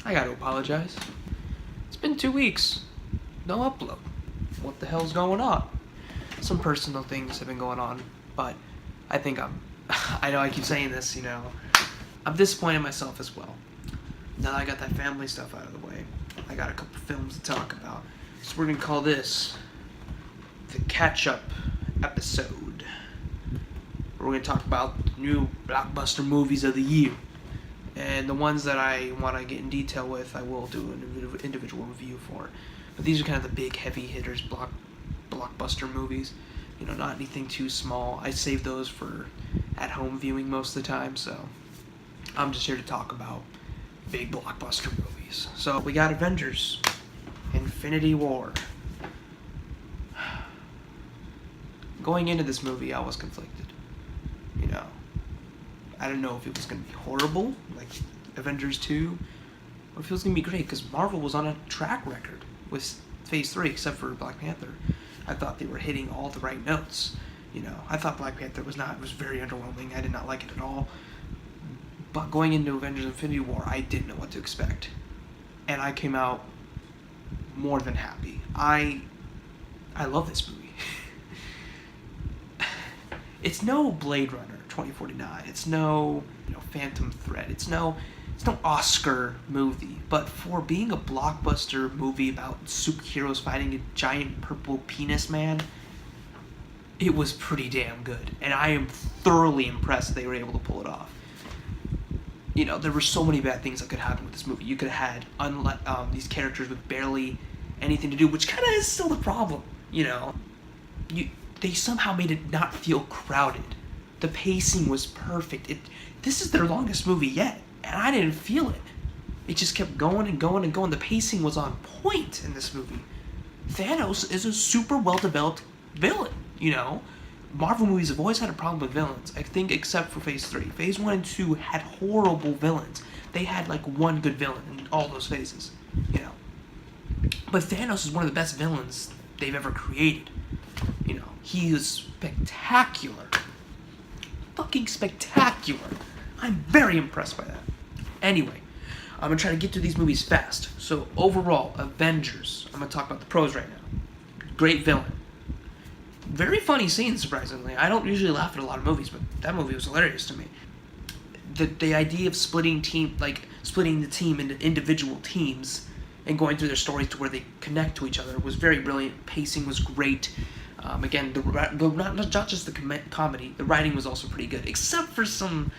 I gotta apologize. It's been 2 weeks. No upload. What the hell's going on? Some personal things have been going on, but I think I know I keep saying this, I'm disappointed in myself as well. Now that I got that family stuff out of the way, I got a couple films to talk about. So we're gonna call this the Catchup episode. We're gonna talk about new blockbuster movies of the year. And the ones that I want to get in detail with, I will do an individual review for. But these are kind of the big, heavy hitters, blockbuster movies. Not anything too small. I save those for at-home viewing most of the time, so I'm just here to talk about big blockbuster movies. So we got Avengers, Infinity War. Going into this movie, I was conflicted. I didn't know if it was going to be horrible, like Avengers 2, or if it was going to be great, because Marvel was on a track record with Phase 3, except for Black Panther. I thought they were hitting all the right notes. I thought Black Panther was very underwhelming. I did not like it at all. But going into Avengers Infinity War, I didn't know what to expect. And I came out more than happy. I love this movie. It's no Blade Runner 2049. It's no Phantom Thread. It's no Oscar movie. But for being a blockbuster movie about superheroes fighting a giant purple penis man, it was pretty damn good. And I am thoroughly impressed that they were able to pull it off. There were so many bad things that could happen with this movie. You could have had these characters with barely anything to do, which kind of is still the problem. They somehow made it not feel crowded. The pacing was perfect. This is their longest movie yet, and I didn't feel it. It just kept going and going and going. The pacing was on point in this movie. Thanos is a super well-developed villain, Marvel movies have always had a problem with villains, I think, except for Phase 3. Phase 1 and 2 had horrible villains. They had, one good villain in all those phases, But Thanos is one of the best villains they've ever created. He is spectacular. Fucking spectacular. I'm very impressed by that. Anyway, I'm going to try to get through these movies fast. So, overall, Avengers. I'm going to talk about the pros right now. Great villain. Very funny scene, surprisingly. I don't usually laugh at a lot of movies, but that movie was hilarious to me. The idea of splitting the team into individual teams and going through their stories to where they connect to each other was very brilliant. Pacing was great. Again, not just the comedy, the writing was also pretty good, except for some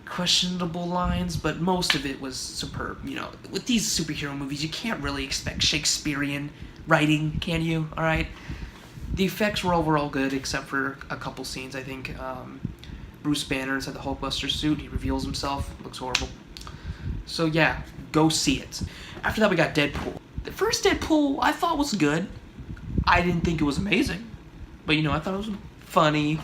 questionable lines, but most of it was superb. With these superhero movies, you can't really expect Shakespearean writing, can you? All right. The effects were overall good, except for a couple scenes. I think Bruce Banner inside the Hulkbuster suit, he reveals himself, looks horrible. So yeah, go see it. After that, we got Deadpool. The first Deadpool I thought was good. I didn't think it was amazing. But, I thought it was funny,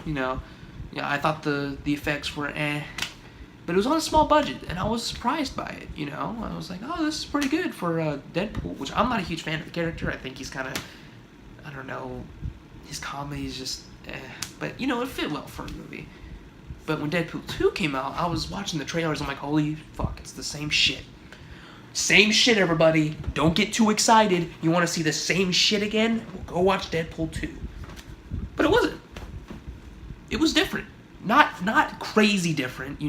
I thought the effects were But it was on a small budget, and I was surprised by it, I was like, oh, this is pretty good for Deadpool, which I'm not a huge fan of the character. I think he's kind of, I don't know, his comedy is just But, it fit well for a movie. But when Deadpool 2 came out, I was watching the trailers, I'm like, holy fuck, it's the same shit. Same shit, everybody. Don't get too excited. You want to see the same shit again? Well, go watch Deadpool 2. But it wasn't. It was different. Not crazy different,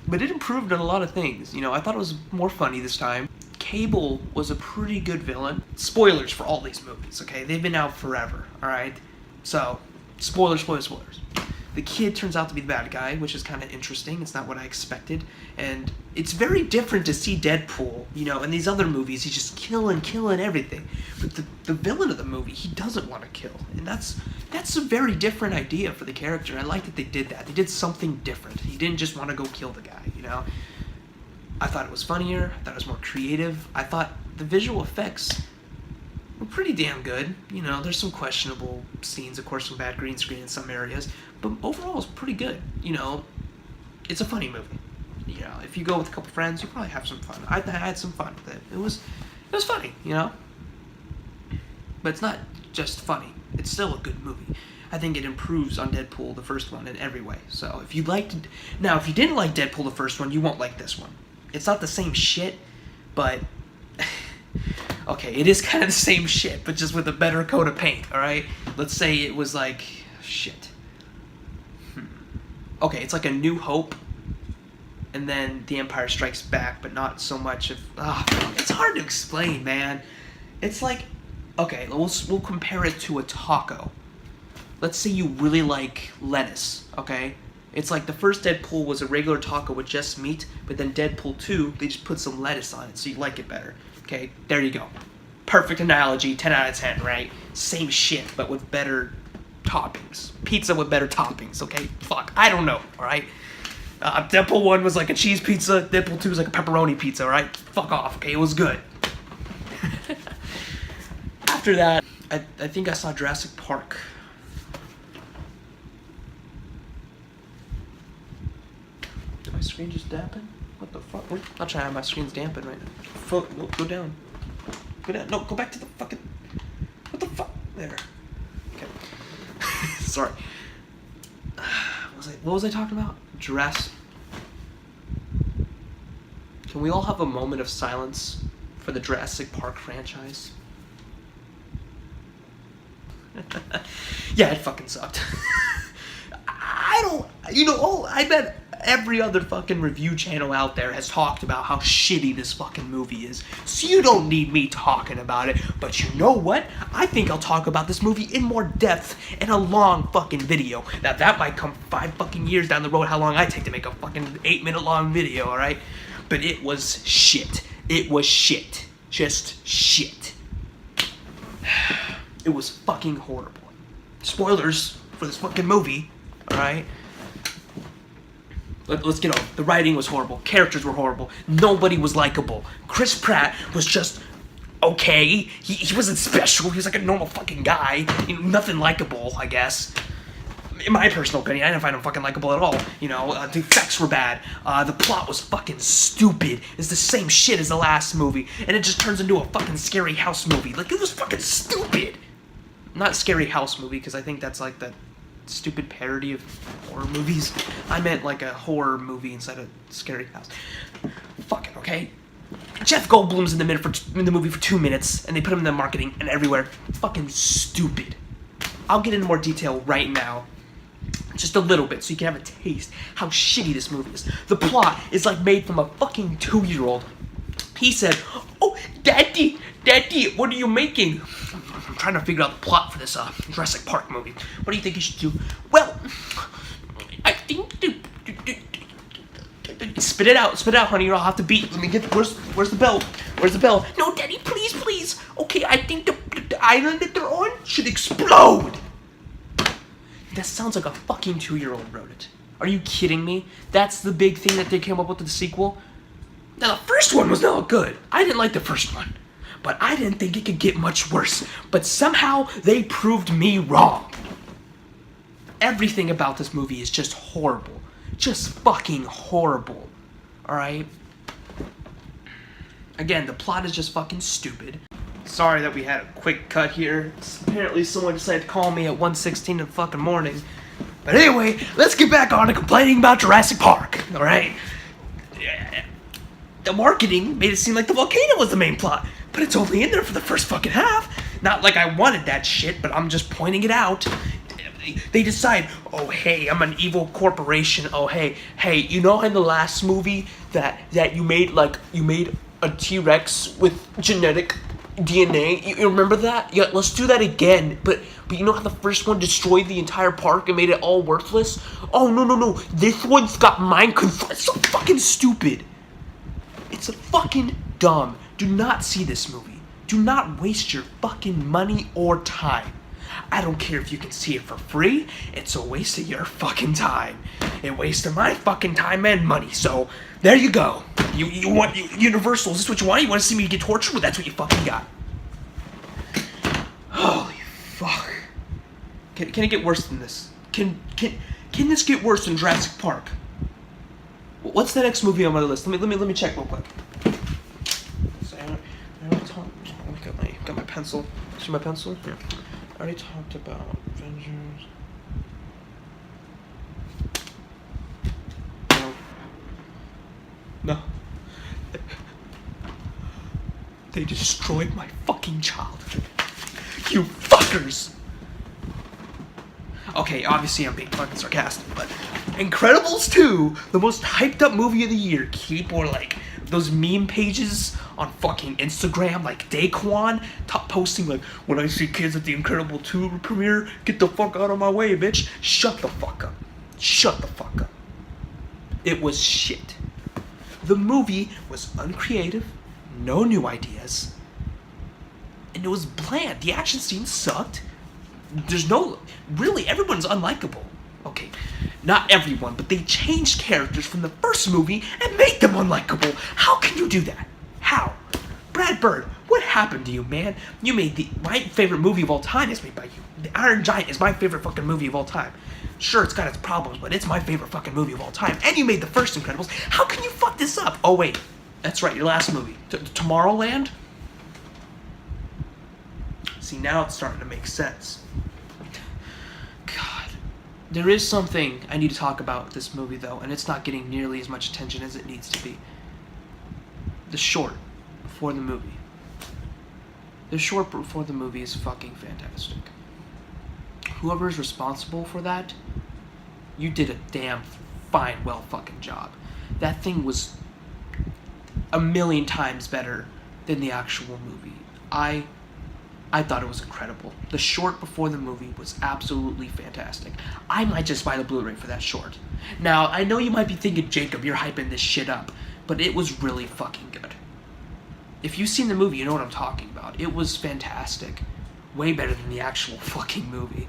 But it improved on a lot of things. I thought it was more funny this time. Cable was a pretty good villain. Spoilers for all these movies, okay? They've been out forever, alright? So, spoilers. The kid turns out to be the bad guy, which is kind of interesting. It's not what I expected. And it's very different to see Deadpool, in these other movies, he's just killing everything. But the villain of the movie, he doesn't want to kill. And that's a very different idea for the character. I like that they did that. They did something different. He didn't just want to go kill the guy, I thought it was funnier. I thought it was more creative. I thought the visual effects were pretty damn good. There's some questionable scenes, of course, some bad green screen in some areas. But overall, it's pretty good. It's a funny movie. If you go with a couple friends, you probably have some fun. I had some fun with it. It was funny, But it's not just funny. It's still a good movie. I think it improves on Deadpool, the first one, in every way. So if you didn't like Deadpool, the first one, you won't like this one. It's not the same shit, but okay, it is kind of the same shit, but just with a better coat of paint. All right, let's say it was like shit. Okay, it's like A New Hope, and then The Empire Strikes Back, but not so much of. It's hard to explain, man. It's like, okay, we'll compare it to a taco. Let's say you really like lettuce, okay? It's like the first Deadpool was a regular taco with just meat, but then Deadpool 2, they just put some lettuce on it, so you like it better. Okay, there you go. Perfect analogy, 10 out of 10, right? Same shit, but with better toppings. Pizza with better toppings, okay? Fuck, I don't know, alright? Deadpool 1 was like a cheese pizza, Deadpool 2 was like a pepperoni pizza, alright? Fuck off, okay? It was good. After that, I think I saw Jurassic Park. Did my screen just dampen? What the fuck? I'm not trying to have my screen's dampen right now. No, go down. Go down. No, go back to the fucking... What the fuck? There. Okay. Sorry. What was I talking about? Jurassic. Can we all have a moment of silence for the Jurassic Park franchise? Yeah, it fucking sucked. I bet every other fucking review channel out there has talked about how shitty this fucking movie is. So you don't need me talking about it. But you know what? I think I'll talk about this movie in more depth in a long fucking video. Now that might come 5 fucking years down the road, how long I take to make a fucking 8-minute long video, alright? But it was shit. It was shit. Just shit. It was fucking horrible. Spoilers for this fucking movie, alright? Let's get on. The writing was horrible. Characters were horrible. Nobody was likable. Chris Pratt was just okay. He wasn't special. He was like a normal fucking guy. You know, nothing likable, I guess. In my personal opinion, I didn't find him fucking likable at all. The effects were bad. The plot was fucking stupid. It's the same shit as the last movie. And it just turns into a fucking Scary House movie. Like, it was fucking stupid. Not Scary House movie, because I think that's like the stupid parody of horror movies. I meant like a horror movie inside a Scary House. Fuck it, okay? Jeff Goldblum's in the movie for 2 minutes, and they put him in the marketing and everywhere. Fucking stupid. I'll get into more detail right now. Just a little bit, so you can have a taste how shitty this movie is. The plot is like made from a fucking 2-year-old. He said, "Oh, Daddy, what are you making?" I'm trying to figure out the plot for this Jurassic Park movie. What do you think you should do? Well, I think spit it out, honey, or I'll have to beat. Let me get where's the bell? Where's the bell? No, Daddy, please. Okay, I think the island that they're on should explode. That sounds like a fucking 2-year-old wrote it. Are you kidding me? That's the big thing that they came up with the sequel? Now, the first one was not good. I didn't like the first one. But I didn't think it could get much worse. But somehow, they proved me wrong. Everything about this movie is just horrible. Just fucking horrible. Alright? Again, the plot is just fucking stupid. Sorry that we had a quick cut here. Apparently someone decided to call me at 1:16 in the fucking morning. But anyway, let's get back on to complaining about Jurassic Park, alright? The marketing made it seem like the volcano was the main plot, but it's only in there for the first fucking half. Not like I wanted that shit, but I'm just pointing it out. They decide, oh hey, I'm an evil corporation. Oh hey, you know in the last movie that you made a T-Rex with genetic DNA? You remember that? Yeah, let's do that again. But you know how the first one destroyed the entire park and made it all worthless? Oh no. This one's got mind control. It's so fucking stupid. It's fucking dumb. Do not see this movie. Do not waste your fucking money or time. I don't care if you can see it for free. It's a waste of your fucking time. It wasted my fucking time and money. So there you go. You want Universal? Is this what you want? You want to see me get tortured? Well, that's what you fucking got. Holy fuck. Can it get worse than this? Can this get worse than Jurassic Park? What's the next movie on my list? Let me check real quick. So I got my pencil. See my pencil? Here. I already talked about Avengers. No. They destroyed my fucking childhood. You fuckers! Okay, obviously I'm being fucking sarcastic, but Incredibles 2, the most hyped up movie of the year. People are like, those meme pages on fucking Instagram, like Daquan, posting like, when I see kids at the Incredible 2 premiere, get the fuck out of my way, bitch. Shut the fuck up. Shut the fuck up. It was shit. The movie was uncreative, no new ideas, and it was bland. The action scenes sucked. There's no, really, everyone's unlikable. Okay, not everyone, but they changed characters from the first movie and made them unlikable. How can you do that? How? Brad Bird, what happened to you, man? You made my favorite movie of all time is made by you. The Iron Giant is my favorite fucking movie of all time. Sure, it's got its problems, but it's my favorite fucking movie of all time. And you made the first Incredibles. How can you fuck this up? Oh, wait. That's right, your last movie. Tomorrowland? See, now it's starting to make sense. God. There is something I need to talk about with this movie, though, and it's not getting nearly as much attention as it needs to be. The short before the movie. The short before the movie is fucking fantastic. Whoever is responsible for that, you did a damn fine, well fucking job. That thing was a million times better than the actual movie. I thought it was incredible. The short before the movie was absolutely fantastic. I might just buy the Blu-ray for that short. Now, I know you might be thinking, Jacob, you're hyping this shit up, but it was really fucking good. If you've seen the movie, you know what I'm talking about. It was fantastic. Way better than the actual fucking movie.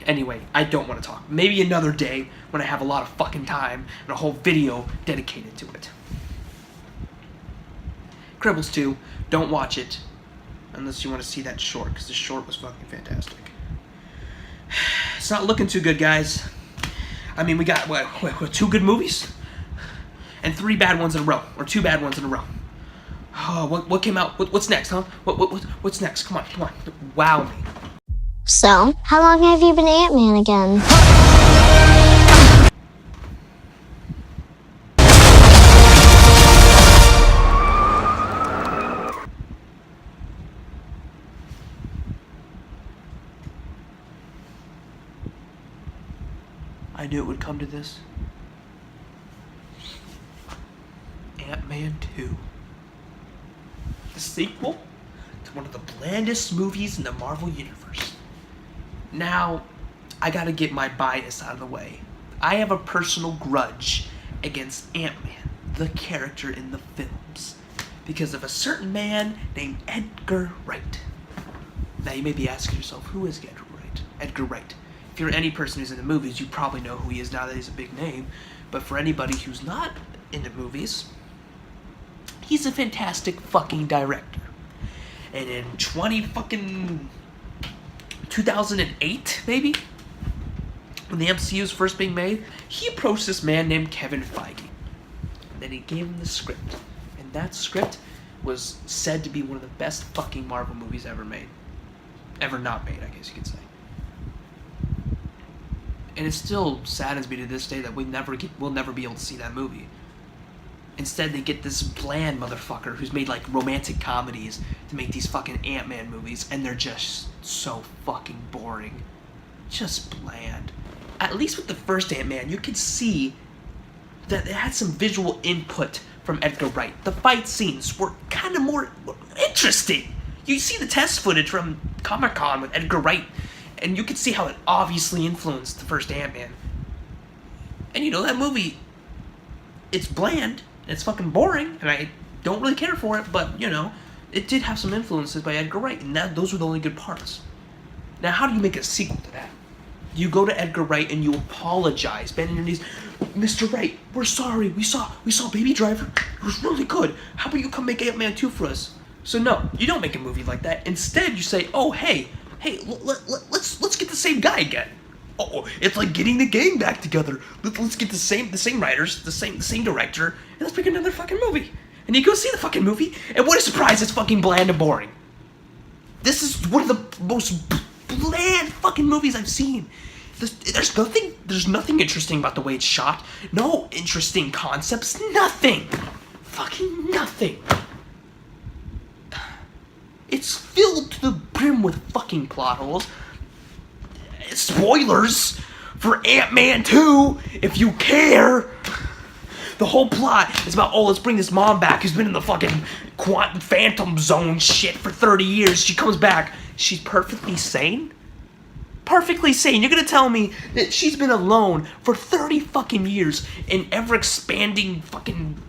Anyway, I don't want to talk. Maybe another day when I have a lot of fucking time and a whole video dedicated to it. Incredibles 2, don't watch it unless you want to see that short, because the short was fucking fantastic. It's not looking too good, guys. I mean, we got, what 2 good movies? And 3 bad ones in a row, or 2 bad ones in a row. Oh, what came out? What's next, huh? What's next? Come on. Wow me. So, how long have you been Ant-Man again? I knew it would come to this. Ant-Man 2. The sequel to one of the blandest movies in the Marvel Universe. Now, I gotta get my bias out of the way. I have a personal grudge against Ant-Man, the character in the films, because of a certain man named Edgar Wright. Now, you may be asking yourself, who is Edgar Wright? Edgar Wright. If you're any person who's in the movies, you probably know who he is now that he's a big name. But for anybody who's not in the movies, he's a fantastic fucking director. And in 2008, maybe, when the MCU was first being made, he approached this man named Kevin Feige. And then he gave him the script. And that script was said to be one of the best fucking Marvel movies ever made. Ever not made, I guess you could say. And it still saddens me to this day that we'll never be able to see that movie. Instead, they get this bland motherfucker who's made, like, romantic comedies to make these fucking Ant-Man movies, and they're just so fucking boring. Just bland. At least with the first Ant-Man, you could see that it had some visual input from Edgar Wright. The fight scenes were kind of more interesting. You see the test footage from Comic-Con with Edgar Wright, and you could see how it obviously influenced the first Ant-Man. And you know, that movie, it's bland, and it's fucking boring, and I don't really care for it, but, you know, it did have some influences by Edgar Wright, and those were the only good parts. Now, how do you make a sequel to that? You go to Edgar Wright and you apologize, bend on your knees. Mr. Wright, we're sorry. We saw Baby Driver. It was really good. How about you come make Ant-Man 2 for us? So no, you don't make a movie like that. Instead, you say, oh, hey, let's get the same guy again. Oh, it's like getting the gang back together. Let's get the same writers, the same director, and let's make another fucking movie. And you go see the fucking movie, and what a surprise, it's fucking bland and boring. This is one of the most bland fucking movies I've seen. There's nothing interesting about the way it's shot. No interesting concepts. Nothing. Fucking nothing. with fucking plot holes. Spoilers for Ant-Man 2, if you care. The whole plot is about, oh, let's bring this mom back who's been in the fucking quantum phantom zone shit for 30 years. She comes back. She's perfectly sane? Perfectly sane. You're gonna tell me that she's been alone for 30 fucking years in ever-expanding fucking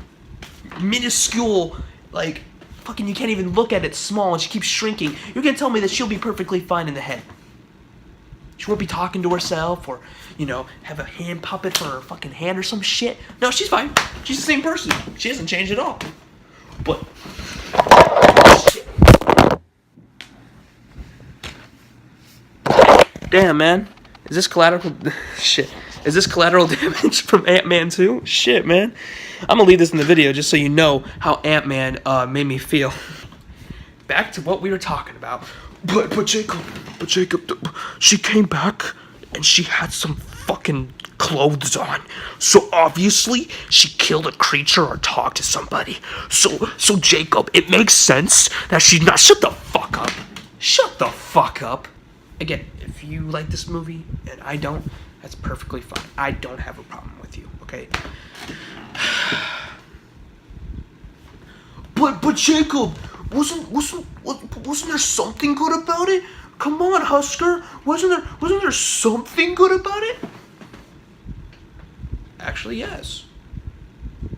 minuscule, like, fucking you can't even look at it small and she keeps shrinking. You're gonna tell me that she'll be perfectly fine in the head. She won't be talking to herself or, you know, have a hand puppet for her fucking hand or some shit. No, she's fine. She's the same person. She hasn't changed at all. But... shit. Damn, man. Is this collateral... shit. Is this collateral damage from Ant-Man 2? Shit, man. I'm gonna leave this in the video just so you know how Ant-Man made me feel. Back to what we were talking about. But Jacob, she came back and she had some fucking clothes on. So obviously she killed a creature or talked to somebody. So Jacob, it makes sense that she's not. Shut the fuck up. Shut the fuck up. Again, if you like this movie and I don't, that's perfectly fine. I don't have a problem with you, okay? But Jacob, wasn't there something good about it? Come on, Husker. Wasn't there something good about it? Actually, yes.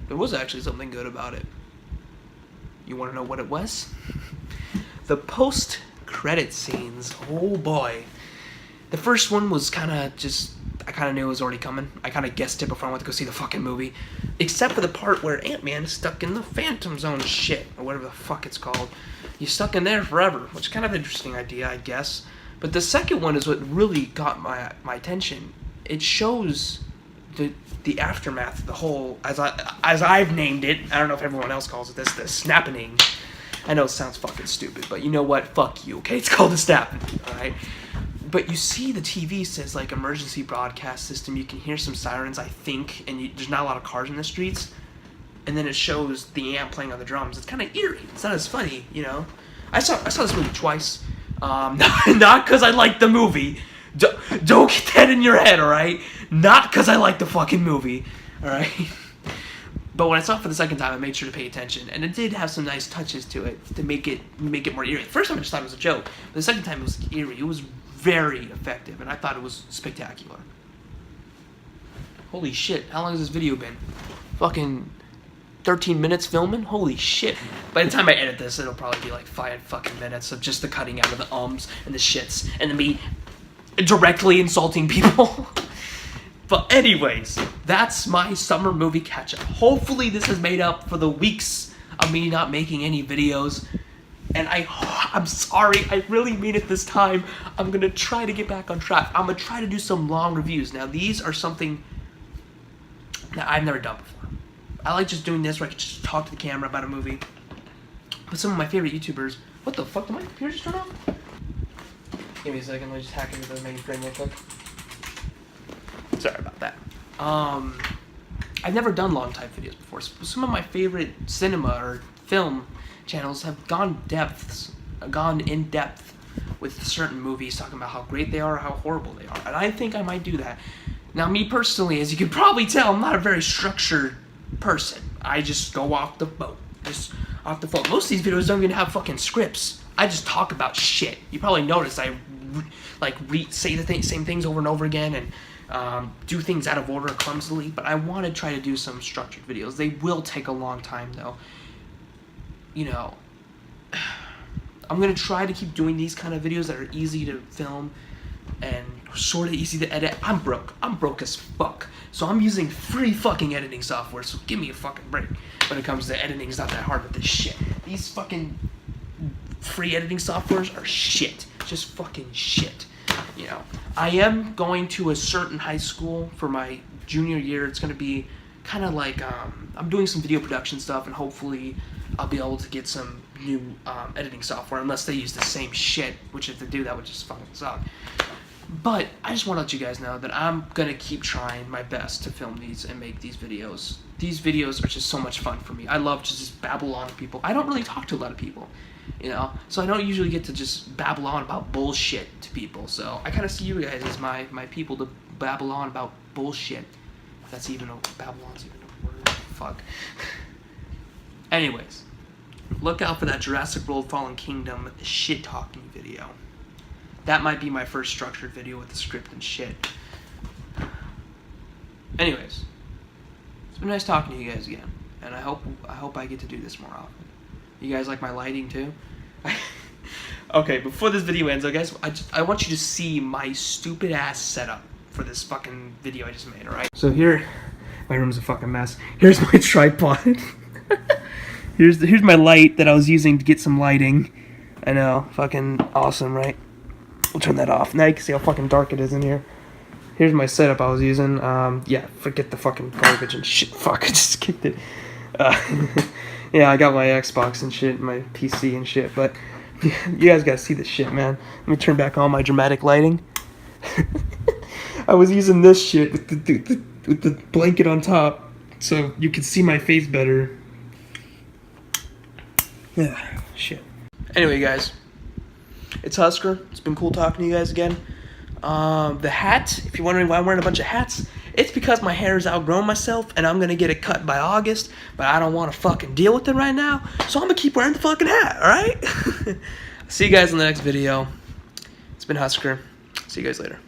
There was actually something good about it. You want to know what it was? The post-credit scenes. Oh boy. The first one was kind of just... I kind of knew it was already coming. I kind of guessed it before I went to go see the fucking movie. Except for the part where Ant-Man is stuck in the Phantom Zone shit. Or whatever the fuck it's called. He's stuck in there forever. Which is kind of an interesting idea, I guess. But the second one is what really got my attention. It shows the aftermath, the whole... As I've named it. I don't know if everyone else calls it this. The snapping. I know it sounds fucking stupid. But you know what? Fuck you, okay? It's called the snapping. Alright? But you see the TV says, like, emergency broadcast system. You can hear some sirens, I think, and there's not a lot of cars in the streets. And then it shows the ant playing on the drums. It's kind of eerie. It's not as funny, you know? I saw this movie twice. Not because I liked the movie. Don't get that in your head, alright? Not because I liked the fucking movie, alright? But when I saw it for the second time, I made sure to pay attention. And it did have some nice touches to it to make it more eerie. The first time I just thought it was a joke. But the second time it was eerie. It was very effective, and I thought it was spectacular. Holy shit, how long has this video been? Fucking 13 minutes filming? Holy shit. By the time I edit this, it'll probably be like 5 fucking minutes of just the cutting out of the ums and the shits, and me directly insulting people. But anyways, that's my summer movie catch-up. Hopefully this has made up for the weeks of me not making any videos. And I'm sorry, I really mean it this time. I'm gonna try to get back on track. I'm gonna try to do some long reviews. Now, these are something that I've never done before. I like just doing this where I can just talk to the camera about a movie. But some of my favorite YouTubers... What the fuck, did my computer just turn off? Give me a second, let me just hack into the main frame real quick. Sorry about that. I've never done long type videos before. Some of my favorite cinema or film channels have gone in depth with certain movies, talking about how great they are or how horrible they are. And I think I might do that. Now, me personally, as you can probably tell, I'm not a very structured person. I just go off the boat. Just off the boat. Most of these videos don't even have fucking scripts. I just talk about shit. You probably noticed I say the same things over and over again and do things out of order clumsily. But I want to try to do some structured videos. They will take a long time, though. You know, I'm going to try to keep doing these kind of videos that are easy to film and sort of easy to edit. I'm broke as fuck. So I'm using free fucking editing software, so give me a fucking break. When it comes to editing, it's not that hard with this shit. These fucking free editing softwares are shit. Just fucking shit. You know, I am going to a certain high school for my junior year. It's going to be kind of like, I'm doing some video production stuff, and hopefully I'll be able to get some new editing software, unless they use the same shit, which if they do, that would just fucking suck. But I just want to let you guys know that I'm going to keep trying my best to film these and make these videos. These videos are just so much fun for me. I love to just babble on to people. I don't really talk to a lot of people. you know. So I don't usually get to just babble on about bullshit to people. So I kind of see you guys as my people to babble on about bullshit. If that's even Babylon's even a word. Fuck. Anyways, look out for that Jurassic World Fallen Kingdom shit talking video. That might be my first structured video with the script and shit. Anyways, it's been nice talking to you guys again, and I hope I get to do this more often. You guys like my lighting too? Okay, before this video ends, guys, I want you to see my stupid ass setup for this fucking video I just made. All right. So here, my room's a fucking mess. Here's my tripod. here's my light that I was using to get some lighting. I know, fucking awesome, right? We'll turn that off. Now you can see how fucking dark it is in here. Here's my setup I was using. Yeah, forget the fucking garbage and shit. Fuck, I just kicked it. Yeah, I got my Xbox and shit, my PC and shit, but you guys gotta see this shit, man. Let me turn back on my dramatic lighting. I was using this shit with the blanket on top, so you could see my face better. Yeah, shit. Anyway, guys, it's Husker. It's been cool talking to you guys again. The hat, if you're wondering why I'm wearing a bunch of hats, it's because my hair has outgrown myself and I'm gonna get it cut by August, but I don't want to fucking deal with it right now, so I'm gonna keep wearing the fucking hat, alright? See you guys in the next video. It's been Husker. See you guys later.